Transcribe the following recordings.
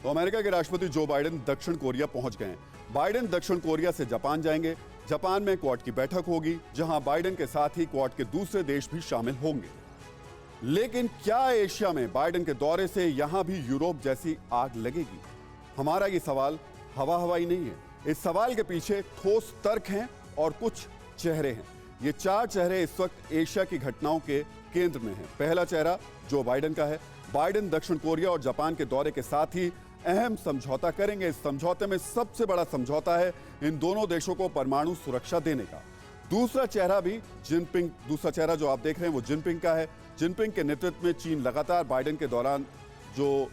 तो अमेरिका के राष्ट्रपति जो बाइडेन दक्षिण कोरिया पहुंच गए हैं। बाइडेन दक्षिण कोरिया से जापान जाएंगे। जापान में क्वाड की बैठक होगी, जहां बाइडेन के साथ ही क्वाड के दूसरे देश भी शामिल होंगे। लेकिन क्या एशिया में बाइडेन के दौरे से यहां भी यूरोप जैसी आग लगेगी? हमारा ये सवाल हवा हवाई नहीं है। इस सवाल के पीछे ठोस तर्क हैं और कुछ चेहरे हैं। ये 4 चेहरे इस वक्त एशिया की घटनाओं के केंद्र में हैं। पहला चेहरा जो बाइडेन का है। बाइडेन दक्षिण कोरिया और जापान के दौरे के साथ ही अहम समझौता करेंगे। इस समझौते में सबसे बड़ा समझौता है इन दोनों देशों को परमाणु सुरक्षा देने का। दूसरा चेहरा भी जिनपिंग, दूसरा चेहरा जो आप देख रहे हैं वो जिनपिंग का है। जिनपिंग के नेतृत्व में चीन लगातार बाइडेन के दौरान जो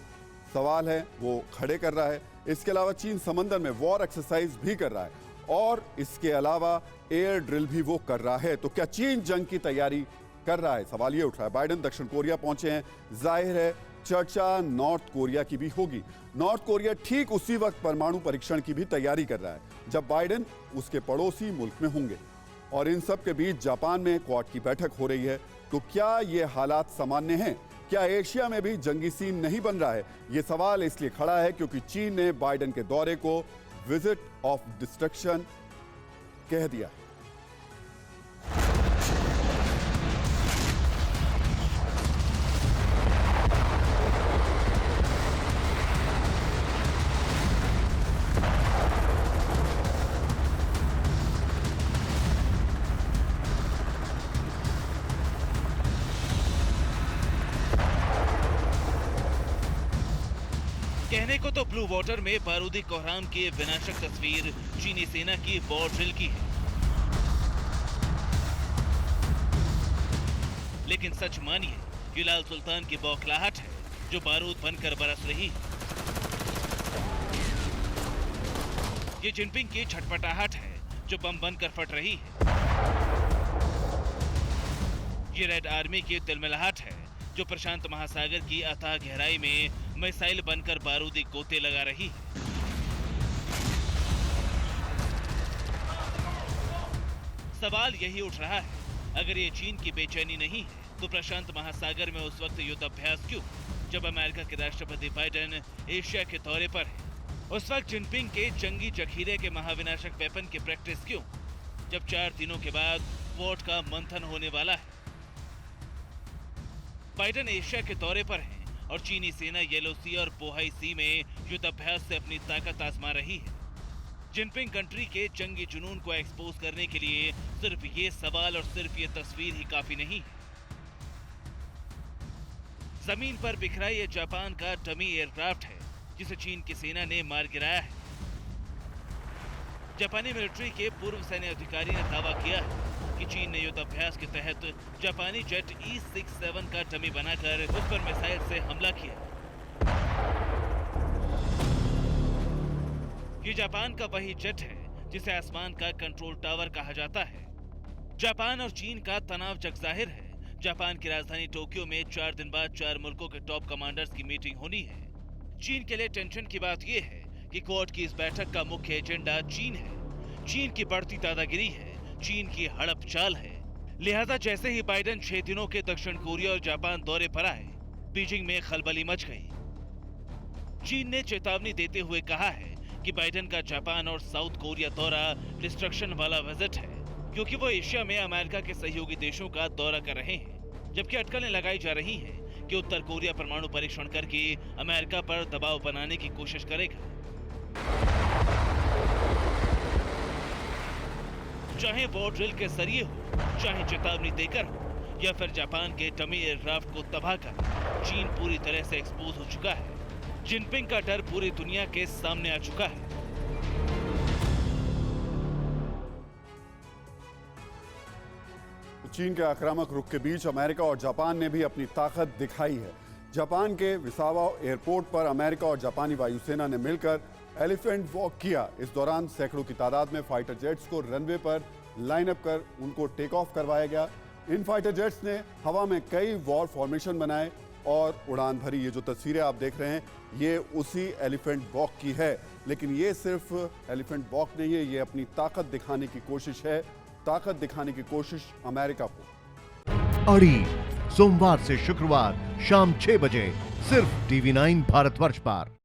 सवाल है वो खड़े कर रहा है। इसके अलावा चीन समंदर में वॉर एक्सरसाइज भी कर रहा है और इसके अलावा एयर ड्रिल भी वो कर रहा है। तो क्या चीन जंग की तैयारी कर रहा है? सवाल ये उठ रहा है। बाइडेन दक्षिण कोरिया पहुंचे हैं, जाहिर है चर्चा नॉर्थ कोरिया की भी होगी। नॉर्थ कोरिया ठीक उसी वक्त परमाणु परीक्षण की भी तैयारी कर रहा है जब बाइडेन उसके पड़ोसी मुल्क में होंगे। और इन सब के बीच जापान में क्वाड की बैठक हो रही है। तो क्या ये हालात सामान्य हैं? क्या एशिया में भी जंगी सीन नहीं बन रहा है? ये सवाल इसलिए खड़ा है क्योंकि चीन ने बाइडेन के दौरे को विजिट ऑफ डिस्ट्रक्शन कह दिया। कहने को तो ब्लू वाटर में बारूदी कोहराम की विनाशक तस्वीर चीनी सेना की वॉर ड्रिल की है, लेकिन सच मानिए कि लाल सुल्तान की बौखलाहट है जो बारूद बनकर बरस रही है। ये जिनपिंग की छटपटाहट है जो बम बनकर फट रही है। ये रेड आर्मी की तिलमिलाहट है जो प्रशांत महासागर की अथाह गहराई में मिसाइल बनकर बारूदी गोते लगा रही है। सवाल यही उठ रहा है, अगर ये चीन की बेचैनी नहीं है तो प्रशांत महासागर में उस वक्त युद्धाभ्यास क्यों, जब अमेरिका के राष्ट्रपति बाइडेन एशिया के दौरे पर है? उस वक्त जिनपिंग के जंगी जखीरे के महाविनाशक वेपन की प्रैक्टिस क्यों, जब 4 दिनों के बाद क्वाड का मंथन होने वाला है? बाइडेन एशिया के दौरे पर है और चीनी सेना येलो सी और बोहाई सी में युद्धाभ्यास से अपनी ताकत आजमा रही है। जिनपिंग कंट्री के जंगी जुनून को एक्सपोज करने के लिए सिर्फ ये सवाल और सिर्फ ये तस्वीर ही काफी नहीं है। जमीन पर बिखरा ये जापान का डमी एयरक्राफ्ट है जिसे चीन की सेना ने मार गिराया है। जापानी मिलिट्री के पूर्व सैन्य अधिकारी ने दावा किया है कि चीन ने युद्धाभ्यास के तहत जापानी जेट E-67 का डमी बनाकर उस पर मिसाइल से हमला किया। ये जापान का वही जेट है जिसे आसमान का कंट्रोल टावर कहा जाता है। जापान और चीन का तनाव जग जाहिर है। जापान की राजधानी टोक्यो में 4 दिन बाद 4 मुल्कों के टॉप कमांडर्स की मीटिंग होनी है। चीन के लिए टेंशन की बात यह है कि क्वाड की इस बैठक का मुख्य एजेंडा चीन है। चीन की बढ़ती दादागिरी है, चीन की हड़प चाल है। लिहाजा जैसे ही बाइडेन 6 दिनों के दक्षिण कोरिया और जापान दौरे पर आए, बीजिंग में खलबली मच गई। चीन ने चेतावनी देते हुए कहा है कि बाइडेन का जापान और साउथ कोरिया दौरा डिस्ट्रक्शन वाला विजिट है, क्योंकि वो एशिया में अमेरिका के सहयोगी देशों का दौरा कर रहे हैं, जबकि अटकलें लगाई जा रही हैं कि उत्तर कोरिया परमाणु परीक्षण करके अमेरिका पर दबाव बनाने की कोशिश करेगा। चाहे वॉर ड्रिल के जरिए हो, चाहे चेतावनी देकर हो, या फिर जापान के डमी एयरक्राफ्ट को तबाह कर, चीन पूरी तरह से एक्सपोज हो चुका है। जिनपिंग का डर पूरी दुनिया के सामने आ चुका है। चीन के आक्रामक रुख के बीच अमेरिका और जापान ने भी अपनी ताकत दिखाई है। जापान के विसावा एयरपोर्ट पर अमेरिका और जापानी वायुसेना ने मिलकर एलिफेंट वॉक किया। इस दौरान सैकड़ों की तादाद में फाइटर जेट्स को रनवे पर लाइन अप कर उनको टेक ऑफ करवाया गया। इन फाइटर जेट्स ने हवा में कई वॉर फॉर्मेशन बनाए और उड़ान भरी। ये जो तस्वीरें आप देख रहे हैं ये उसी एलिफेंट वॉक की है, लेकिन ये सिर्फ एलिफेंट वॉक नहीं है, ये अपनी ताकत दिखाने की कोशिश है। ताकत दिखाने की कोशिश अमेरिका को। अड़ी सोमवार से शुक्रवार शाम 6 बजे सिर्फ TV9 भारतवर्ष पर।